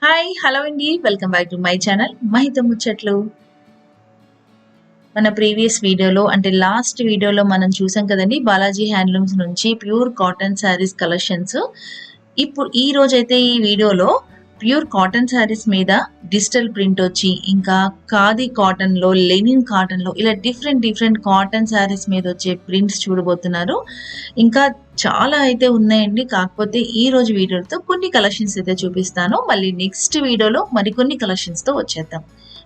Hi hello అండి welcome back to my channel Mahitha Muchatlu. మన previous వీడియోలో అంటే లాస్ట్ వీడియోలో మనం చూసాం కదండి బాలాజీ హ్యాండ్లూమ్స్ నుంచి ప్యూర్ కాటన్ శారీస్ కలెక్షన్స్. ఇప్పుడు ఈ రోజైతే ఈ వీడియోలో ప్యూర్ కాటన్ శారీస్ మీద డిజిటల్ ప్రింట్ వచ్చి ఇంకా ఖాదీ కాటన్ లో లెనిన్ కాటన్ లో ఇలా డిఫరెంట్ కాటన్ శారీస్ మీద వచ్చే ప్రింట్స్ చూడబోతున్నారు. ఇంకా చాలా అయితే ఉన్నాయండి. కాకపోతే ఈ రోజు వీడియోతో కొన్ని కలెక్షన్స్ అయితే చూపిస్తాను. మళ్ళీ నెక్స్ట్ వీడియోలో మరికొన్ని కలెక్షన్స్ తో వచ్చేద్దాం.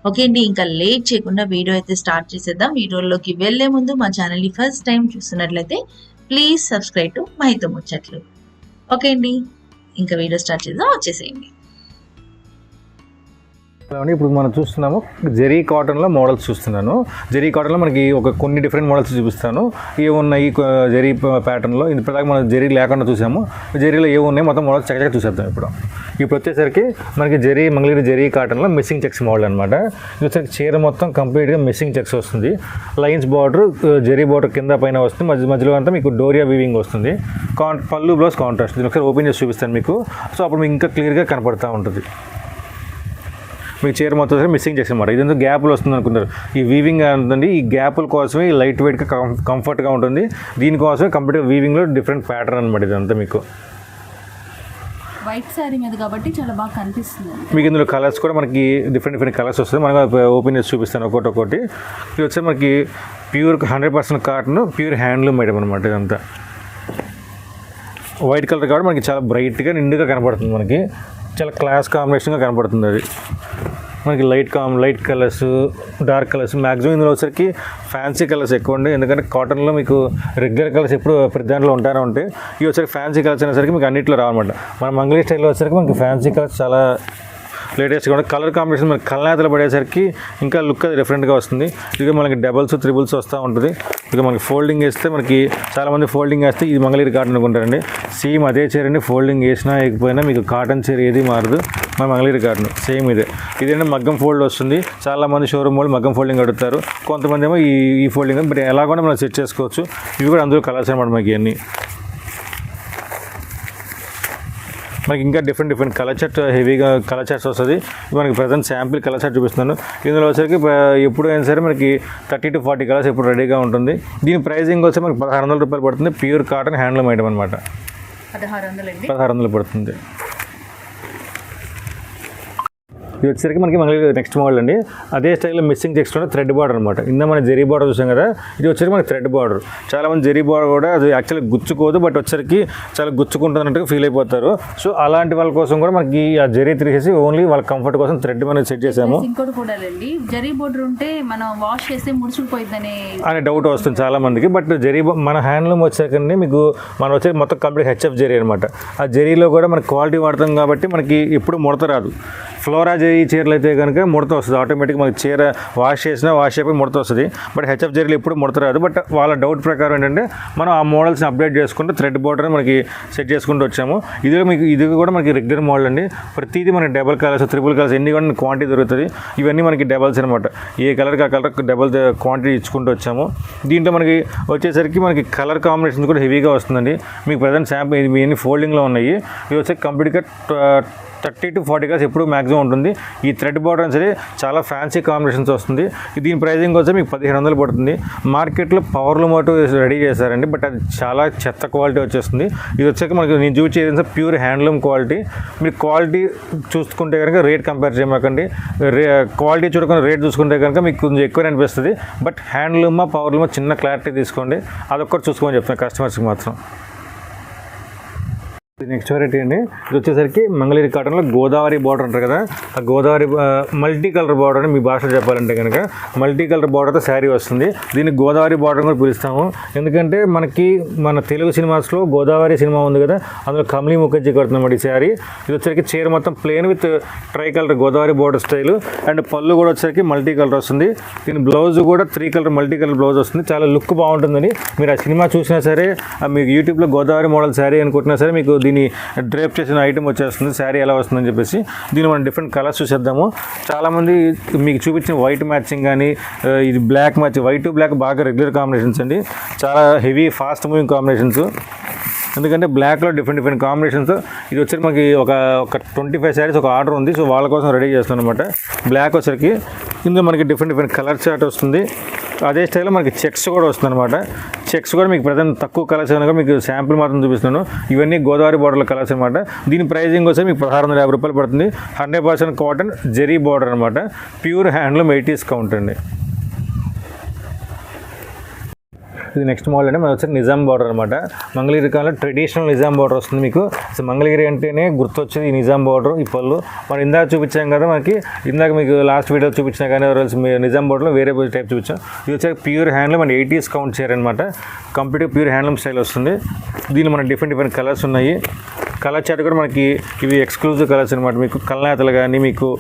ఓకే అండి, ఇంకా లేట్ చేయకుండా వీడియో అయితే స్టార్ట్ చేసేద్దాం. వీడియోలోకి వెళ్లే ముందు మా ఛానల్ ని ఫస్ట్ టైం చూస్తున్నట్లయితే ప్లీజ్ సబ్స్క్రైబ్ టు మహిత ముచ్చట్లు. ఓకే అండి, ఇంకా వీడియో స్టార్ట్ చేద్దాం, వచ్చేసేయండి. ఇప్పుడు మనం చూస్తున్నాము జెరీ కాటన్లో మోడల్స్ చూస్తున్నాను. జెరీ కాటన్లో మనకి కొన్ని డిఫరెంట్ మోడల్స్ చూపిస్తాను. ఏమున్నాయి జెరీ ప్యాటర్న్లో ఇప్పటిదాకా మనం జెరీ లేకుండా చూసాము. జెరీలో ఏమున్నాయి మొత్తం మోడల్స్ చక్కగా చూసేద్దాం. ఇప్పుడు వచ్చేసరికి మనకి మంగళగిరి జెరీ కాటన్లో మిస్సింగ్ చెక్స్ మోడల్ అనమాట. ఇది వచ్చేసరికి చీర మొత్తం కంప్లీట్గా మిస్సింగ్ చెక్స్ వస్తుంది. లైన్స్ బార్డర్ జెరీ బార్డర్ కింద పైన వస్తుంది. మధ్యలో అంతా మీకు డోరియా వీవింగ్ వస్తుంది. పళ్ళు బ్లౌజ్ కాంట్రాస్ట్. దీని ఒకసారి ఓపెన్ చేసి చూపిస్తాను మీకు. సో అప్పుడు మీకు ఇంకా క్లియర్గా కనపడుతూ ఉంటుంది. మీకు చీర మొత్తం మిస్సింగ్ చెక్స్ అనమాట. ఇదంతా గ్యాప్లు వస్తుంది అనుకుంటారు. ఈ వీవింగ్ ఉంటుంది. ఈ గ్యాపుల కోసమే ఈ లైట్ వెయిట్గా కంఫర్ట్గా ఉంటుంది. దీనికోసమే కంప్లీట్గా వీవింగ్లో డిఫరెంట్ ప్యాటర్న్ అనమాట. ఇదంతా మీకు వైట్ శారీ మీద కాబట్టి చాలా బాగా కనిపిస్తుంది. మీకు ఇందులో కలర్స్ కూడా మనకి డిఫరెంట్ కలర్స్ వస్తుంది. మనం ఓపెన్ చేసి చూపిస్తాను ఒక్కొక్కటి. ఇది వచ్చి మనకి pure 100% cotton pure handloom item అనమాట. ఇదంతా వైట్ కలర్ కాబట్టి మనకి చాలా బ్రైట్గా నిండుగా కనపడుతుంది. మనకి చాలా క్లాస్ కాంబినేషన్గా కనపడుతుంది. అది మనకి light colours, dark colours, maximum ఇందులో వచ్చరికి ఫ్యాన్సీ కలర్స్ ఎక్కువ ఉండే. ఎందుకంటే కాటన్లో మీకు రెగ్యులర్ కలర్స్ ఎప్పుడు ప్రతి దాంట్లో ఉంటానే ఉంటాయి. ఇవి వచ్చరికి ఫ్యాన్సీ కలర్స్ అనేసరికి మీకు అన్నింటిలో రావన్నమాట. మన మంగళగిరి స్టైల్లో వచ్చరికి మనకి ఫ్యాన్సీ కలర్స్ చాలా లేటెస్ట్గా ఉంటుంది. కలర్ కాంబినేషన్ మనకి కళ్ళనేతలు పడేసరికి ఇంకా లుక్ అది డిఫరెంట్గా వస్తుంది. ఇక మనకి డబల్స్ త్రిబుల్స్ వస్తూ ఉంటుంది. ఇక మనకి ఫోల్డింగ్ వేస్తే మనకి చాలామంది ఫోల్డింగ్ వేస్తే ఇది మంగళగిరి కాటన్ అనుకుంటారండి. సేమ్ అదే చీరని ఫోల్డింగ్ వేసినా వేయకపోయినా మీకు కాటన్ చీర ఏది మారదు. మన మంగళగిరి కాటన్ సేమ్ ఇదేంటే మగ్గం ఫోల్డ్ వస్తుంది. చాలామంది షోరూమ్ వాళ్ళు మగ్గం ఫోల్డింగ్ అడుగుతారు. కొంతమంది ఏమో ఈ ఫోల్డింగ్ బట్ ఎలాగోనే మనం సెట్ చేసుకోవచ్చు. ఇవి కూడా అందులో కలర్స్ అనమాట. మనకి అన్నీ మనకి ఇంకా డిఫరెంట్ కలర్ చార్ట్, హెవీగా కలర్ చార్ట్స్ వస్తుంది. మనకి ప్రజెంట్ శాంపిల్ కలర్ చార్ట్ చూపిస్తున్నాను. ఇందులో వచ్చరికి ఎప్పుడైనా సరే మనకి 30 to 40 కలర్స్ ఎప్పుడు రెడీగా ఉంటుంది. దీని ప్రైజింగ్ వచ్చి మనకి 1600 రూపాయలు పడుతుంది. ప్యూర్ కాటన్ హ్యాండ్లూమ్ ఐటమ్ అనమాట. 1600 పడుతుంది. ఇది వచ్చేసరికి మనకి నెక్స్ట్ మోడల్ అండి. అదే స్టైల్లో మిస్సింగ్ చెక్స్ థ్రెడ్ బార్డర్ అనమాట. ఇందా మన జెరీ బార్డర్ చూసాం కదా, ఇది వచ్చేసరికి మనకి థ్రెడ్ బార్డర్. చాలామంది జెరీ బార్డర్ కూడా అది యాక్చువల్లీ గుచ్చుకోదు, బట్ వచ్చరికి చాలా గుచ్చుకుంటున్నట్టుగా ఫీల్ అయిపోతారు. సో అలాంటి వాళ్ళ కోసం కూడా మనకి ఆ జెరీ తీసేసి ఓన్లీ వాళ్ళ కంఫర్ట్ కోసం థ్రెడ్ మనం సెట్ చేసాము. ఇంకోటి కూడా అండి, జెరీ బార్డర్ ఉంటే మనం వాష్ చేస్తే ముడుచుకుపోయిందని అనే డౌట్ వస్తుంది చాలా మందికి. బట్ జెరీ మన హ్యాండ్లూమ్ వచ్చాకండి మీకు మనం వచ్చేది మొత్తం కంప్లీట్ హెచ్ఎఫ్ జెరీ అనమాట. ఆ జెరీలో కూడా మనకి క్వాలిటీ వాడతాం కాబట్టి మనకి ఎప్పుడు ముడత రాదు. ఫ్లోరా జెరీ చీరలు అయితే కనుక ముడత వస్తుంది. ఆటోమేటిక్ మనకి చీర వాష్ అయిపోయి ముడత వస్తుంది. బట్ హెచ్ఎఫ్ జెరీలు ఎప్పుడు ముడత రాదు. బట్ వాళ్ళ డౌట్ ప్రకారం ఏంటంటే మనం ఆ మోడల్స్ని అప్డేట్ చేసుకుంటూ థ్రెడ్ బోర్డర్ మనకి సెట్ చేసుకుంటూ వచ్చాము. ఇది కూడా మనకి రెగ్యులర్ మోడల్ అండి. ప్రతిదీ మనకి డబల్ కలర్స్, త్రిబుల్ కలర్స్ ఎన్ని కూడా క్వాంటిటీ దొరుకుతుంది. ఇవన్నీ మనకి డబల్స్ అనమాట. ఏ కలర్కి ఆ కలర్ డబల్ క్వాంటిటీ ఇచ్చుకుంటూ వచ్చాము. దీంట్లో మనకి వచ్చేసరికి మనకి కలర్ కాంబినేషన్స్ కూడా హెవీగా వస్తుందండి. మీకు ప్రజెంట్ శాంపుల్ ఇవన్నీ ఫోల్డింగ్లో ఉన్నాయి. ఇవి వచ్చి కంప్లీట్గా 30 to 40 కలర్స్ ఎప్పుడు మ్యాక్సిమం ఉంటుంది. ఈ థ్రెడ్ బార్డర్ సరే చాలా ఫ్యాన్సీ కాంబినేషన్స్ వస్తుంది. దీని ప్రైజింగ్ వచ్చి మీకు 1500 పడుతుంది. మార్కెట్లో పవర్లు మోటో రెడీ చేశారండి, బట్ అది చాలా చెత్త క్వాలిటీ వచ్చేస్తుంది. ఇది వచ్చాక మనకి నేను చూపించేది ప్యూర్ హ్యాండ్లూమ్ క్వాలిటీ. మీరు క్వాలిటీ చూసుకుంటే కనుక రేట్ కంపేర్ చేయమాకండి. క్వాలిటీ చూడకుండా రేట్ చూసుకుంటే కనుక మీకు కొంచెం ఎక్కువ అనిపిస్తుంది. బట్ హ్యాండ్లూమా పవర్లూమా చిన్న క్లారిటీ తీసుకోండి. అదొక్కటి చూసుకోమని చెప్తాను కస్టమర్స్కి మాత్రం. నెక్స్ట్ వెరైటీ అండి. ఇది వచ్చేసరికి మంగళగిరి కాటన్లో గోదావరి బార్డర్ అంటారు కదా, ఆ గోదావరి మల్టీ కలర్ బార్డర్ అని మీ భాషలో చెప్పాలంటే కనుక మల్టీ కలర్ బార్డర్తో శారీ వస్తుంది. దీన్ని గోదావరి బార్డర్ కూడా పిలుస్తాము. ఎందుకంటే మన తెలుగు సినిమాస్లో గోదావరి సినిమా ఉంది కదా, అందులో కమలీ ముఖర్జీ కడుతున్నమాట ఈ శారీ. ఇది వచ్చేసరికి చీర మొత్తం plain with try colour Godavari border style. And పళ్ళు కూడా వచ్చేసరికి మల్టీ కలర్ వస్తుంది. దీని బ్లౌజ్ కూడా 3 కలర్ మల్టీ కలర్ బ్లౌజ్ వస్తుంది. చాలా లుక్ బాగుంటుందని మీరు ఆ సినిమా చూసినా సరే, మీకు యూట్యూబ్లో గోదావరి మోడల్ శారీ అనుకుంటున్నా సరే మీకు దీన్ని డ్రేప్ చేసిన ఐటమ్ వచ్చేస్తుంది. శారీ ఎలా వస్తుందని చెప్పేసి దీన్ని మనం డిఫరెంట్ కలర్స్ చూసేద్దాము. చాలామంది మీకు చూపించిన వైట్ మ్యాచింగ్ కానీ ఇది black match, white to black బాగా రెగ్యులర్ కాంబినేషన్స్ అండి. చాలా హెవీ ఫాస్ట్ మూవింగ్ కాంబినేషన్స్. ఎందుకంటే బ్లాక్లో డిఫరెంట్ కాంబినేషన్స్. ఇది వచ్చేసరికి మనకి ఒక 25 శారీస్ ఒక ఆర్డర్ ఉంది. సో వాళ్ళ కోసం రెడీ చేస్తాం అనమాట. బ్లాక్ వచ్చేసరికి ఇందులో మనకి డిఫరెంట్ కలర్ చార్ట్ వస్తుంది. అదే స్టైల్లో మనకి చెక్స్ కూడా వస్తుంది అనమాట. చెక్స్ కూడా మీకు ప్రజెంట్ తక్కువ కలర్స్ కనుక మీకు శాంపుల్ మాత్రం చూపిస్తున్నాను. ఇవన్నీ గోదావరి బార్డర్ల కలర్స్ అనమాట. దీని ప్రైజింగ్ వచ్చి మీకు 1650 రూపాయలు పడుతుంది. 100% కాటన్ జెరీ బార్డర్ అనమాట. ప్యూర్ హ్యాండ్లూమ్ 80s కౌంట్ అండి. ఇది నెక్స్ట్ మోడల్ అంటే మనకి వచ్చేసి నిజాం బార్డర్ అనమాట. మంగళగిరి కాలంలో ట్రెడిషనల్ నిజాం బార్డర్ వస్తుంది మీకు. సో మంగళగిరి అంటేనే గుర్తొచ్చేది ఈ నిజాం బార్డర్, ఈ పళ్ళు. మనం ఇందాక చూపించాం కదా, మనకి ఇందాక మీకు లాస్ట్ వీడియో చూపించినా కానీ నిజాం బార్డర్లో వేరే టైప్ చూపించాం. ఇది వచ్చే pure handloom and 80s count చేయాలన్నమాట. కంప్లీట్గా ప్యూర్ హ్యాండ్లూమ్ స్టైల్ వస్తుంది. దీనిలో మనకి డిఫరెంట్ కలర్స్ ఉన్నాయి. కలర్ చార్ట్ కూడా మనకి ఇవి ఎక్స్క్లూజివ్ కలర్స్ అనమాట. మీకు కల్నాతలు కానీ మీకు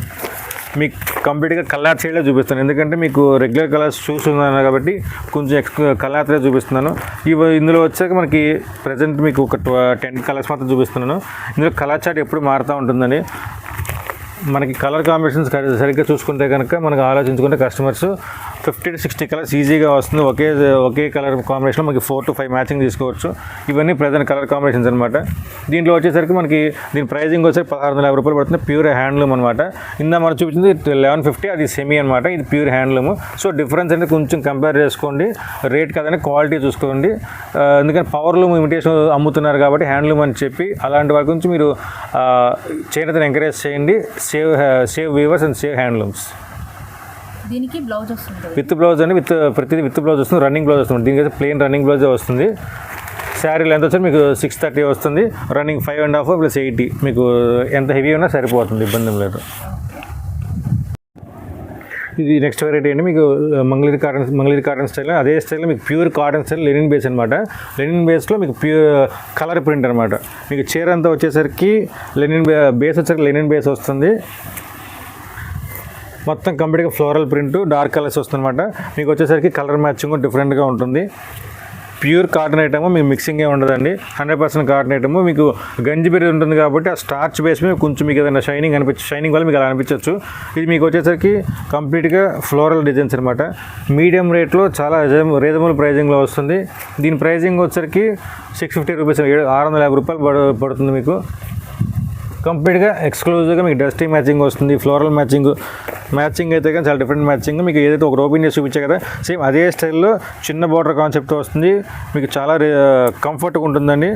కంప్లీట్గా కలర్ షేడ్లో చూపిస్తాను. ఎందుకంటే మీకు రెగ్యులర్ కలర్స్ చూస్తున్నాను కాబట్టి కొంచెం కలర్లో చూపిస్తున్నాను. ఇందులో వచ్చాక మనకి ప్రజెంట్ మీకు ఒక 10 కలర్స్ మాత్రం చూపిస్తున్నాను. ఇందులో కలర్ చార్ట్ ఎప్పుడు మారుతూ ఉంటుందని. మనకి కలర్ కాంబినేషన్స్ సరిగ్గా చూసుకుంటే కనుక మనకు ఆలోచించుకుంటే కస్టమర్స్ 50 to 60 కలర్స్ ఈజీగా వస్తుంది. ఒకే కలర్ కాంబినేషన్లో మనకి 4 to 5 మ్యాచింగ్ తీసుకోవచ్చు. ఇవన్నీ ప్రజెంట్ కలర్ కాంబినేషన్స్ అనమాట. దీంట్లో వచ్చేసరికి మనకి దీని ప్రైజింగ్ వచ్చేసి 1650 రూపాయలు పడుతుంది. ప్యూర్ హ్యాండ్లూమ్ అనమాట. ఇందా మనం చూపించింది 1150, అది సెమీ అనమాట. ఇది ప్యూర్ హ్యాండ్లూమ్. సో డిఫరెన్స్ అనేది కొంచెం కంపేర్ చేసుకోండి. రేట్ కదండి, క్వాలిటీ చూసుకోండి. ఎందుకంటే పవర్లూమ్ ఇమిటేషన్ అమ్ముతున్నారు కాబట్టి హ్యాండ్లూమ్ అని చెప్పి అలాంటి వాటి గురించి మీరు చేనేతను ఎంకరేజ్ చేయండి. Save weavers and save handlooms. దీనికి బ్లౌజ్ వస్తుంది విత్ బ్లౌజ్ అని ప్రతిదీ విత్ బ్లౌజ్ వస్తుంది. రన్నింగ్ బ్లౌజ్ వస్తుంది. దీనికి ప్లెయిన్ రన్నింగ్ బ్లౌజే వస్తుంది. శారీ లెంత్ వచ్చి మీకు 630 వస్తుంది. రన్నింగ్ 5.5 + 80. మీకు ఎంత హెవీ ఉన్నా సరిపోతుంది, ఇబ్బంది లేదు. ఇది నెక్స్ట్ వెరైటీ అండి. మీకు మంగళగిరి కాటన్ స్టైల్. అదే స్టైల్లో మీకు pure cotton style Lenin base అనమాట. లెనిన్ బేస్లో మీకు ప్యూర్ కలర్ ప్రింట్ అనమాట. మీకు చీర అంతా వచ్చేసరికి లెనిన్ బేస్ వస్తుంది. మొత్తం కంప్లీట్గా ఫ్లోరల్ ప్రింట్, డార్క్ కలర్స్ వస్తుందన్నమాట. మీకు వచ్చేసరికి కలర్ మ్యాచింగ్ డిఫరెంట్గా ఉంటుంది. ప్యూర్ కాటన్ ఐటమ్, మీకు మిక్సింగ్ ఏ ఉండదండి. 100% కాటన్ ఐటమ్. మీకు గంజి బెర్రీ ఉంటుంది కాబట్టి ఆ స్టార్చ్ బేస్ మీద కొంచెం మీకు ఏదైనా షైనింగ్ వల్ల మీకు అలా అనిపించవచ్చు. ఇది మీకు వచ్చేసరికి కంప్లీట్గా ఫ్లోరల్ డిజైన్స్ అనమాట. మీడియం రేట్లో చాలా రీజనబుల్ ప్రైజింగ్లో వస్తుంది. దీని ప్రైజింగ్ వచ్చేసరికి 650 రూపీస్, 650 రూపాయలు పడుతుంది మీకు. కంప్లీట్గా ఎక్స్క్లూజివ్గా మీకు డస్టీ మ్యాచింగ్ వస్తుంది. ఫ్లోరల్ మ్యాచింగ్ అయితే కానీ చాలా డిఫరెంట్ మ్యాచింగ్. మీకు ఏదైతే ఒక ఓపెన్ చేసి చూపించే కదా, సేమ్ అదే స్టైల్లో చిన్న బార్డర్ కాన్సెప్ట్ వస్తుంది. మీకు చాలా కంఫర్ట్గా ఉంటుందండి.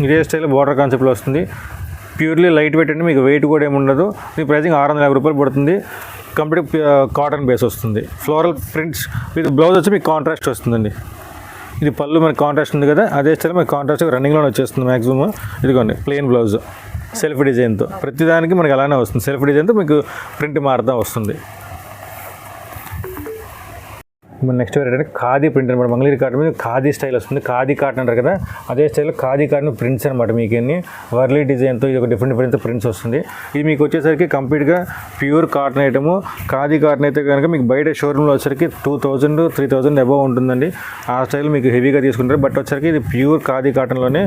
ఇదే స్టైల్లో బార్డర్ కాన్సెప్ట్లో వస్తుంది. ప్యూర్లీ లైట్ వెయిట్ అండి. మీకు వెయిట్ కూడా ఏమి ఉండదు. మీ ప్రైసింగ్ 650 రూపాయలు పడుతుంది. కంప్లీట్ కాటన్ బేస్ వస్తుంది. ఫ్లోరల్ ప్రింట్స్ విత్ బ్లౌజ్ వచ్చి మీకు కాంట్రాస్ట్ వస్తుందండి. ఇది పళ్ళు మనకి కాంట్రాస్ట్ ఉంది కదా, అదే స్టైల్ మనకి కాంట్రాస్ట్ రన్నింగ్లోనే వచ్చేస్తుంది మ్యాక్సిమం. ఇదిగోండి ప్లెయిన్ బ్లౌజ్ సెల్ఫ్ డిజైన్తో. ప్రతిదానికి మనకి అలానే వస్తుంది. సెల్ఫ్ డిజైన్తో మీకు ప్రింట్ మారుతూ వస్తుంది. మన నెక్స్ట్ వెరైటీ అంటే ఖాదీ ప్రింట్ అనమాట. మంగళగిరి కాటన్ మీద ఖాదీ స్టైల్ వస్తుంది. ఖాదీ కాటన్ అంటారు కదా, అదే స్టైల్లో ఖాదీ కాటన్ ప్రింట్స్ అనమాట. మీకు ఎన్ని వర్లీ డిజైన్తో ఇది ఒక డిఫరెంట్ ప్రింట్స్ వస్తుంది. ఇది మీకు వచ్చేసరికి కంప్లీట్గా pure cotton item. Khadi cotton అయితే కనుక మీకు బయట షోరూంలో వచ్చేసరికి 2000 to 3000 అబవ్ ఉంటుందండి. ఆ స్టైల్ మీకు హెవీగా తీసుకుంటారు. బట్ వచ్చేసరికి ఇది ప్యూర్ ఖాదీ కాటన్లోనే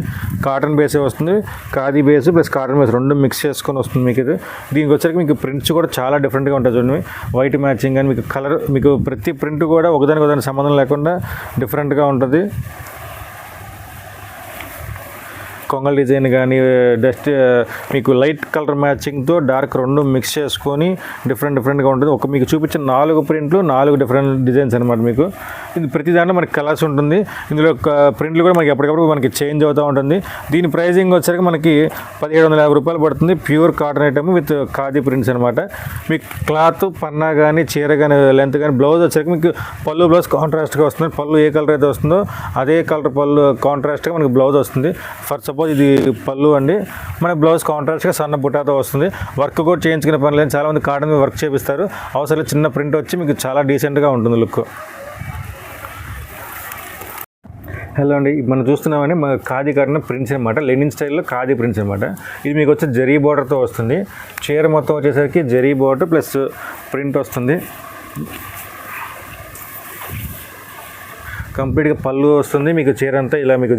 కాటన్ బేసే వస్తుంది. Khadi base plus cotton base రెండు మిక్స్ చేసుకొని వస్తుంది మీకు ఇది. దీనికి వచ్చేసరికి మీకు ప్రింట్స్ కూడా చాలా డిఫరెంట్గా ఉంటుంది. చూడండి, వైట్ మ్యాచింగ్ కానీ మీకు కలర్, మీకు ప్రతి ప్రింట్ కూడా ఒకదానికి సంబంధం లేకుండా డిఫరెంట్గా ఉంటుంది. కొంగల్ డిజైన్ కానీ డస్ట్ మీకు లైట్ కలర్ మ్యాచింగ్తో డార్క్ రెండు మిక్స్ చేసుకొని డిఫరెంట్గా ఉంటుంది. ఒక మీకు చూపించిన 4 ప్రింట్లు 4 డిఫరెంట్ డిజైన్స్ అనమాట. మీకు ఇది ప్రతి దాంట్లో మనకి కలర్స్ ఉంటుంది. ఇందులో ప్రింట్లు కూడా మనకి ఎప్పటికప్పుడు మనకి చేంజ్ అవుతూ ఉంటుంది. దీని ప్రైజింగ్ వచ్చేసరికి మనకి 1750 రూపాయలు పడుతుంది. Pure cotton item with khadi prints అనమాట. మీకు క్లాత్ పన్నా కానీ చీర కానీ లెంత్ కానీ బ్లౌజ్ వచ్చేసరికి మీకు పళ్ళు బ్లౌజ్ కాంట్రాస్ట్గా వస్తుంది. పళ్ళు ఏ కలర్ అయితే వస్తుందో అదే కలర్ పళ్ళు కాంట్రాస్ట్గా మనకి బ్లౌజ్ వస్తుంది. ఫర్ సపోజ్ ఇది పళ్ళు అండి, మన బ్లౌజ్ కాంట్రాస్ట్గా సన్న బుట్టాతో వస్తుంది. వర్క్ కూడా చేయించుకునే పని లేదు. చాలామంది కాటన్ మీద వర్క్ చేపిస్తారు. అవసరం చిన్న ప్రింట్ వచ్చి మీకు చాలా డీసెంట్గా ఉంటుంది లుక్. హలో అండి, మనం చూస్తున్నామని మా ఖాదీ కాటన్ ప్రింట్స్ అనమాట. లెనిన్ స్టైల్లో ఖాదీ ప్రింట్స్ అనమాట. ఇది మీకు వచ్చి జరీ బార్డర్తో వస్తుంది. చీర మొత్తం వచ్చేసరికి జరీ బార్డర్ ప్లస్ ప్రింట్ వస్తుంది. కంప్లీట్గా పళ్ళు వస్తుంది మీకు చీర అంతా ఇలా మీకు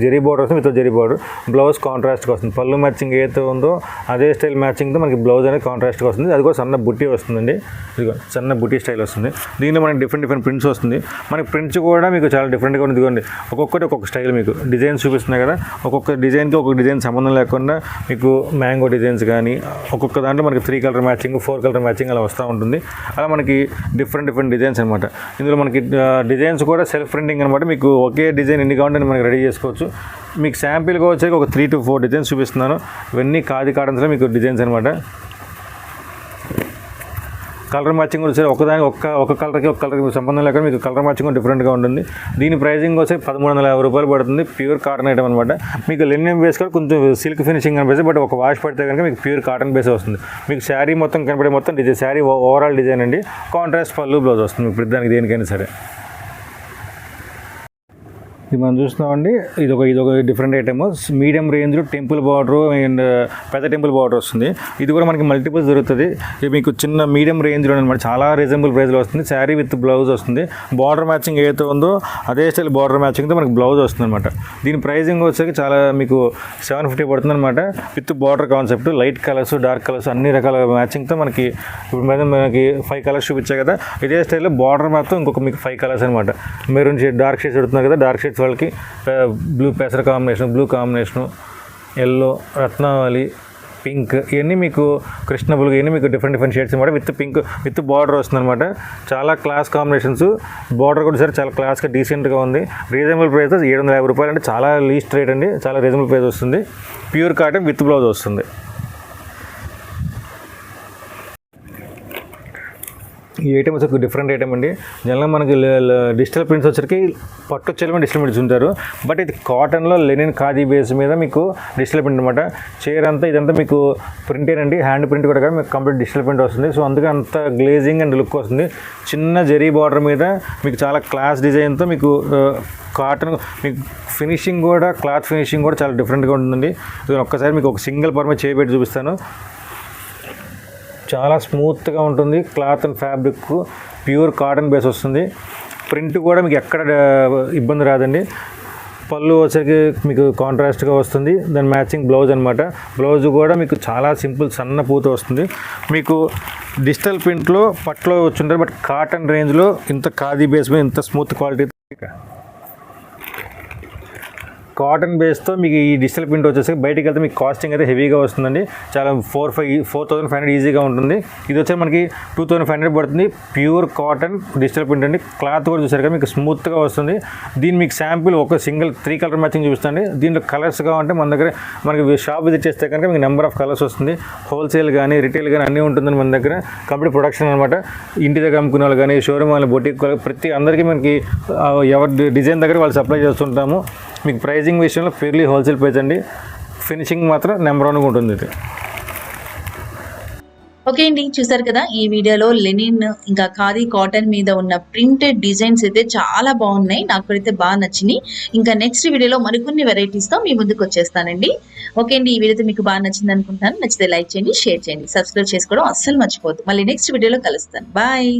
జరీ బోర్డర్ వస్తుంది, విత్ జరీ బోర్డర్. బ్లౌజ్ కాంట్రాస్ట్గా వస్తుంది, పళ్ళు మ్యాచింగ్ ఏదైతే ఉందో అదే స్టైల్ మ్యాచింగ్తో మనకి బ్లౌజ్ అనేది కాంట్రాస్ట్గా వస్తుంది. అది కూడా సన్న బుట్టి వస్తుందండి, ఇదిగో సన్న బుట్టి స్టైల్ వస్తుంది. దీనిలో మనకి డిఫరెంట్ ప్రింట్స్ వస్తుంది. మనకి ప్రింట్స్ కూడా మీకు చాలా డిఫరెంట్గా ఉంది. ఇదిగోండి ఒక్కొక్కటి ఒక్కొక్క స్టైల్ మీకు డిజైన్స్ చూపిస్తున్నాయి కదా, ఒక్కొక్క డిజైన్కి ఒక్కొక్క డిజైన్ సంబంధం లేకుండా మీకు మ్యాంగో డిజైన్స్ కానీ ఒక్కొక్క దాంట్లో మనకి 3 కలర్ మ్యాచింగ్, 4 కలర్ మ్యాచింగ్ అలా వస్తూ ఉంటుంది. అలా మనకి డిఫరెంట్ డిజైన్స్ అనమాట. ఇందులో మనకి డిజైన్స్ కూడా సెల్ఫ్ ప్రింటింగ్ అనమాట. మీకు ఒకే డిజైన్ ఎన్ని కావాలంటే మనకి రెడీ చేసుకోవచ్చు. మీకు శాంపిల్గా వచ్చాక ఒక 3 to 4 డిజైన్స్ చూపిస్తున్నాను. ఇవన్నీ ఖాదీ కాటన్స్లో మీకు డిజైన్స్ అనమాట. కలర్ మ్యాచింగ్ వచ్చేసి ఒకదానికి ఒక కలర్కి ఒక కలర్కి సంబంధం లేకుండా మీకు కలర్ మ్యాచింగ్ డిఫరెంట్గా ఉంటుంది. దీని ప్రైజింగ్ వచ్చి 1350 రూపాయలు పడుతుంది. ప్యూర్ కాటన్ ఐటమ్ అనమాట. మీకు లెనిన్ బేస్ కూడా కొంచెం సిల్క్ ఫినిషింగ్ అనిపిస్తుంది, బట్ ఒక వాష్ పడితే కనుక మీకు ప్యూర్ కాటన్ బేస్ వస్తుంది. మీకు శారీ మొత్తం కనపడే మొత్తం డిజైన్, శారీ ఓవరాల్ డిజైన్ అండి. కాంట్రాస్ట్ పళ్ళు బ్లౌజ్ వస్తుంది మీకు దానికి దేనికైనా సరే. ఇది మనం చూస్తున్నామండి, ఇదొక డిఫరెంట్ ఐటమ్. మీడియం రేంజ్లో టెంపుల్ బార్డర్ అండ్ పెద్ద టెంపుల్ బార్డర్ వస్తుంది. ఇది కూడా మనకి మల్టిపుల్స్ దొరుకుతుంది. ఇది మీకు చిన్న మీడియం రేంజ్లో అనమాట, చాలా రీజనబుల్ ప్రైస్లో వస్తుంది. శారీ విత్ బ్లౌజ్ వస్తుంది. బార్డర్ మ్యాచింగ్ ఏదైతే ఉందో అదే స్టైల్ బార్డర్ మ్యాచింగ్తో మనకి బ్లౌజ్ వస్తుంది అనమాట. దీని ప్రైజింగ్ వచ్చేసి చాలా మీకు 750 పడుతుంది అనమాట. With border concept, light colours, dark colours అన్ని రకాల మ్యాచింగ్తో మనకి ఇప్పుడు మనకి 5 కలర్స్ చూపించాయి కదా, ఇదే స్టైల్లో బార్డర్ మాత్రం ఇంకొక మీకు 5 కలర్స్ అనమాట. మెరూన్ షేడ్, డార్క్ షేడ్స్ పెడుతున్నారు కదా, డార్క్ షేడ్స్ వాళ్ళకి బ్లూ పెసర కాంబినేషన్, బ్లూ కాంబినేషను, ఎల్లో, రత్నావళి, పింక్, ఇవన్నీ మీకు కృష్ణ బులుగు, ఇవన్నీ మీకు డిఫరెంట్ షేడ్స్ అనమాట. విత్ పింక్ విత్ బార్డర్ వస్తుంది అనమాట. చాలా క్లాస్ కాంబినేషన్స్. బార్డర్ కూడా సరే చాలా క్లాస్గా డీసెంట్గా ఉంది. రీజనబుల్ ప్రైస్ 750 రూపాయలు అంటే చాలా లీస్ట్ రేట్ అండి. చాలా రీజనబుల్ ప్రైస్ వస్తుంది. ప్యూర్ కాటన్ విత్ బ్లౌజ్ వస్తుంది. ఈ ఐటమ్ వచ్చి డిఫరెంట్ ఐటమ్ అండి. జనరల్గా మనకి డిజిటల్ ప్రింట్స్ వచ్చరికి పట్టు చెల్లి డిజిటల్ ప్రింట్స్ ఉంటారు, బట్ ఇది కాటన్లో లెనిన్ ఖాదీ బేస్ మీద మీకు డిజిటల్ ప్రింట్ అనమాట. చైర్ అంతా ఇదంతా మీకు ప్రింటేనండి, హ్యాండ్ ప్రింట్ కూడా మీకు కంప్లీట్ డిజిటల్ ప్రింట్ వస్తుంది. సో అందుకే అంత గ్లేజింగ్ అండ్ లుక్ వస్తుంది. చిన్న జరీ బార్డర్ మీద మీకు చాలా క్లాస్ డిజైన్తో మీకు కాటన్ మీకు ఫినిషింగ్ కూడా, క్లాత్ ఫినిషింగ్ కూడా చాలా డిఫరెంట్గా ఉంటుందండి. ఒక్కసారి మీకు ఒక సింగిల్ పర్ మీద చేయబెట్టి చూపిస్తాను. చాలా స్మూత్గా ఉంటుంది. Cloth and fabric pure cotton base వస్తుంది. ప్రింట్ కూడా మీకు ఎక్కడ ఇబ్బంది రాదండి. పళ్ళు వచ్చరికి మీకు కాంట్రాస్ట్గా వస్తుంది. దాని మ్యాచింగ్ బ్లౌజ్ అనమాట. బ్లౌజ్ కూడా మీకు చాలా సింపుల్ సన్న పూత వస్తుంది. మీకు డిజిటల్ ప్రింట్లో పట్లో వచ్చుంటారు, బట్ కాటన్ రేంజ్లో ఇంత ఖాదీ బేస్ మీద ఇంత స్మూత్ క్వాలిటీ కాటన్ బేస్తో మీకు ఈ డిజిటల్ ప్రింట్ వచ్చేసి బయటికి వెళ్తే మీకు కాస్టింగ్ అయితే హెవీగా వస్తుందండి. చాలా 4,500 ఈజీగా ఉంటుంది. ఇది వచ్చి మనకి 2,500 పడుతుంది. ప్యూర్ కాటన్ డిజిటల్ ప్రింట్ అండి. క్లాత్ కూడా చూసారు కదా మీకు స్మూత్గా వస్తుంది. దీన్ని మీకు శాంపిల్ ఒక సింగిల్ 3 కలర్ మ్యాచింగ్ చూపిస్తుంది. దీంట్లో కలర్స్ కావాలంటే మన దగ్గర మనకి షాప్ విజిట్ చేస్తే కనుక మీకు నెంబర్ ఆఫ్ కలర్స్ వస్తుంది. హోల్సేల్ కానీ రిటైల్ కానీ అన్నీ ఉంటుందని మన దగ్గర. కంప్లీట్ ప్రొడక్షన్ అనమాట. ఇంటి దగ్గర అమ్ముకునే వాళ్ళు కానీ, షోరూమ్ వాళ్ళు, బొటిక్ ప్రతి అందరికీ మనకి ఎవరి డిజైన్ దగ్గర వాళ్ళు సప్లై చేస్తుంటాము. మీకు ప్రైజింగ్ విషయంలో ప్యూర్లీ హోల్సేల్ ప్రైస్ అండి. ఫినిషింగ్ మాత్రం నెంబర్ 1గా ఉంటుంది. ఇది ఓకే అండి, చూసారు కదా ఈ వీడియోలో లెనిన్ ఇంకా ఖాదీ కాటన్ మీద ఉన్న ప్రింటెడ్ డిజైన్స్ అయితే చాలా బాగున్నాయి. నాకు అయితే బాగా నచ్చినాయి. ఇంకా నెక్స్ట్ వీడియోలో మరికొన్ని వెరైటీస్తో మీ ముందుకు వచ్చేస్తానండి. ఓకే అండి, ఈ వీడియో మీకు బాగా నచ్చింది అనుకుంటాను. నచ్చితే లైక్ చేయండి, షేర్ చేయండి, సబ్స్క్రైబ్ చేసుకోవడం అస్సలు మర్చిపోద్దు. మళ్ళీ నెక్స్ట్ వీడియోలో కలుస్తాను. బాయ్.